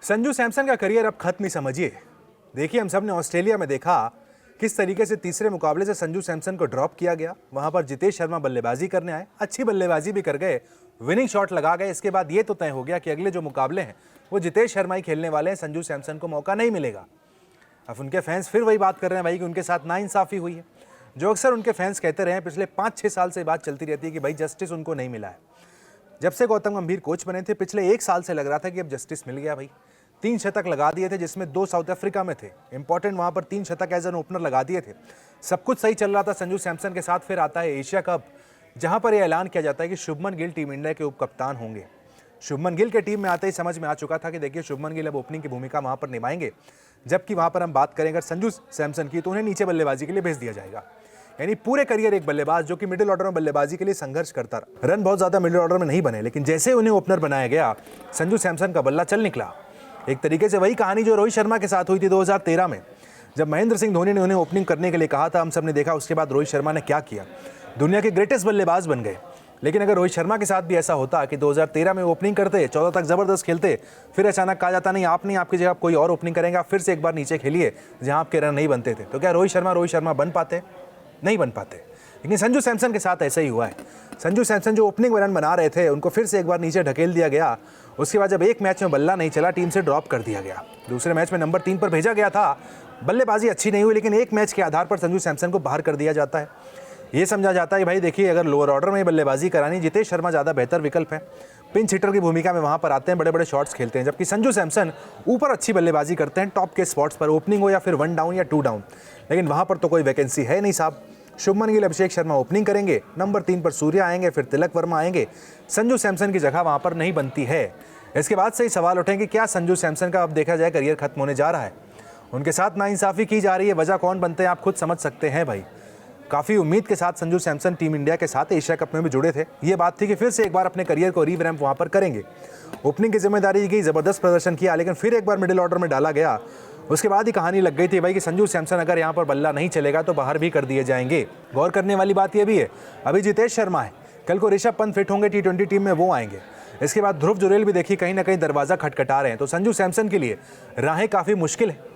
संजू सैमसन का करियर अब खत्म ही समझिए। देखिए, हम सब ने ऑस्ट्रेलिया में देखा किस तरीके से तीसरे मुकाबले से संजू सैमसन को ड्रॉप किया गया। वहां पर जितेश शर्मा बल्लेबाजी करने आए, अच्छी बल्लेबाजी भी कर गए, विनिंग शॉट लगा गए। इसके बाद ये तो तय हो गया कि अगले जो मुकाबले हैं वो जितेश शर्मा ही खेलने वाले हैं, संजू सैमसन को मौका नहीं मिलेगा। अब उनके फैंस फिर वही बात कर रहे हैं भाई कि उनके साथ नाइंसाफी हुई है। जो अक्सर उनके फैंस कहते रहे हैं, पिछले 5-6 साल से बात चलती रहती है कि भाई जस्टिस उनको नहीं मिला है। जब से गौतम गंभीर कोच बने थे, पिछले 1 साल से लग रहा था कि अब जस्टिस मिल गया भाई। 3 शतक लगा दिए थे, जिसमें 2 साउथ अफ्रीका में थे। इंपॉर्टेंट वहां पर 3 शतक एज एन ओपनर लगा दिए थे। सब कुछ सही चल रहा था संजू सैमसन के साथ। फिर आता है एशिया कप, जहां पर यह ऐलान किया जाता है कि शुभमन गिल टीम इंडिया के उप कप्तान होंगे। शुभमन गिल के टीम में आते ही समझ में आ चुका था कि देखिए, शुभमन गिल अब ओपनिंग की भूमिका वहां पर निभाएंगे। जबकि वहां पर हम बात करें अगर संजू सैमसन की, तो उन्हें नीचे बल्लेबाजी के लिए भेज दिया जाएगा। यानी पूरे करियर एक बल्लेबाज जो कि मिडिल ऑर्डर में बल्लेबाजी के लिए संघर्ष करता रहा। रन बहुत ज्यादा मिडिल ऑर्डर में नहीं बने, लेकिन जैसे उन्हें ओपनर बनाया गया, संजू सैमसन का बल्ला चल निकला। एक तरीके से वही कहानी जो रोहित शर्मा के साथ हुई थी 2013 में, जब महेंद्र सिंह धोनी ने उन्हें ओपनिंग करने के लिए कहा था। हम सब ने देखा उसके बाद रोहित शर्मा ने क्या किया, दुनिया के ग्रेटेस्ट बल्लेबाज बन गए। लेकिन अगर रोहित शर्मा के साथ भी ऐसा होता कि 2013 में ओपनिंग करते, 14 तक जबरदस्त खेलते, फिर अचानक कहा जाता नहीं आप नहीं, आपकी जगह कोई और ओपनिंग करेंगे, आप फिर से एक बार नीचे खेलिए जहां आपके रन नहीं बनते थे, तो क्या रोहित शर्मा बन पाते? नहीं बन पाते। लेकिन संजू सैमसन के साथ ऐसा ही हुआ है। संजू सैमसन जो ओपनिंग में रन बना रहे थे, उनको फिर से एक बार नीचे ढकेल दिया गया। उसके बाद जब एक मैच में बल्ला नहीं चला, टीम से ड्रॉप कर दिया गया। दूसरे मैच में नंबर 3 पर भेजा गया था। बल्लेबाजी अच्छी नहीं हुई, लेकिन एक मैच के आधार पर संजू सैमसन को बाहर कर दिया जाता है। ये समझा जाता है कि भाई देखिए, अगर लोअर ऑर्डर में बल्लेबाजी करानी, जितेश शर्मा ज़्यादा बेहतर विकल्प है। पिंच हिटर की भूमिका में वहाँ पर आते हैं, बड़े बड़े शॉट्स खेलते हैं। जबकि संजू सैमसन ऊपर अच्छी बल्लेबाजी करते हैं, टॉप के स्पॉट्स पर, ओपनिंग हो या फिर 1 डाउन या 2 डाउन। लेकिन वहाँ पर तो कोई वैकेंसी है नहीं साहब। शुभमन गिल, अभिषेक शर्मा ओपनिंग करेंगे, नंबर 3 पर सूर्य आएंगे, फिर तिलक वर्मा आएंगे। संजू सैमसन की जगह वहाँ पर नहीं बनती है। इसके बाद से ही सवाल उठें कि क्या संजू सैमसन का अब देखा जाए करियर खत्म होने जा रहा है? उनके साथ नाइंसाफी की जा रही है, वजह कौन बनते हैं आप खुद समझ सकते हैं भाई। काफ़ी उम्मीद के साथ संजू सैमसन टीम इंडिया के साथ एशिया कप में भी जुड़े थे। ये बात थी कि फिर से एक बार अपने करियर को रीवैम्प वहाँ पर करेंगे। ओपनिंग की जिम्मेदारी दी गई, ज़बरदस्त प्रदर्शन किया, लेकिन फिर एक बार मिडिल ऑर्डर में डाला गया। उसके बाद ही कहानी लग गई थी भाई कि संजू सैमसन अगर यहाँ पर बल्ला नहीं चलेगा तो बाहर भी कर दिए जाएंगे। गौर करने वाली बात यह भी है, अभी जितेश शर्मा है, कल को ऋषभ पंत फिट होंगे, T20 टीम में वो आएंगे। इसके बाद ध्रुव जुरेल भी देखिए कहीं ना कहीं दरवाज़ा खटखटा रहे हैं। तो संजू सैमसन के लिए राहें काफ़ी मुश्किल है।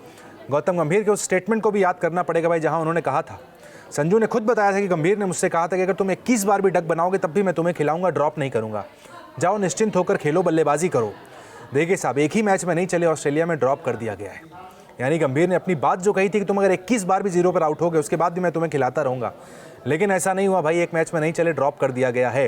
गौतम गंभीर के उस स्टेटमेंट को भी याद करना पड़ेगा भाई, जहाँ उन्होंने कहा था, संजू ने खुद बताया था कि गंभीर ने मुझसे कहा था कि अगर तुम 21 बार भी डक बनाओगे तब भी मैं तुम्हें खिलाऊंगा, ड्रॉप नहीं करूंगा। जाओ निश्चिंत होकर खेलो, बल्लेबाजी करो। देखिए साहब, एक ही मैच में नहीं चले, ऑस्ट्रेलिया में ड्रॉप कर दिया गया है। यानी गंभीर ने अपनी बात जो कही थी कि तुम अगर 21 बार भी 0 पर आउट होगे, उसके बाद भी मैं तुम्हें खिलाता रहूंगा, लेकिन ऐसा नहीं हुआ भाई। एक मैच में नहीं चले, ड्रॉप कर दिया गया है।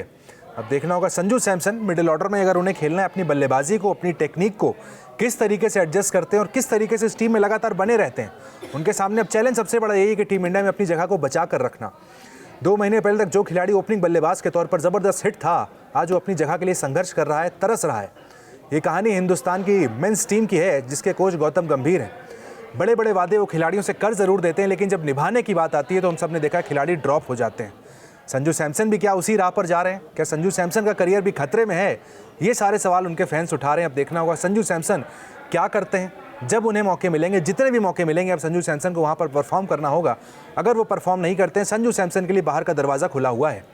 अब देखना होगा संजू सैमसन मिडिल ऑर्डर में अगर उन्हें खेलना है, अपनी बल्लेबाजी को, अपनी टेक्निक को किस तरीके से एडजस्ट करते हैं और किस तरीके से इस टीम में लगातार बने रहते हैं। उनके सामने अब चैलेंज सबसे बड़ा यही है कि टीम इंडिया में अपनी जगह को बचा कर रखना। 2 महीने पहले तक जो खिलाड़ी ओपनिंग बल्लेबाज के तौर पर ज़बरदस्त हिट था, आज वो अपनी जगह के लिए संघर्ष कर रहा है, तरस रहा है। ये कहानी हिंदुस्तान की मेंस टीम की है, जिसके कोच गौतम गंभीर हैं। बड़े बड़े वादे वो खिलाड़ियों से कर ज़रूर देते हैं, लेकिन जब निभाने की बात आती है तो हम सब ने देखा खिलाड़ी ड्रॉप हो जाते हैं। संजू सैमसन भी क्या उसी राह पर जा रहे हैं? क्या संजू सैमसन का करियर भी खतरे में है? ये सारे सवाल उनके फैंस उठा रहे हैं। अब देखना होगा संजू सैमसन क्या करते हैं जब उन्हें मौके मिलेंगे। जितने भी मौके मिलेंगे, अब संजू सैमसन को वहाँ पर परफॉर्म करना होगा। अगर वो परफॉर्म नहीं करते हैं, संजू सैमसन के लिए बाहर का दरवाज़ा खुला हुआ है।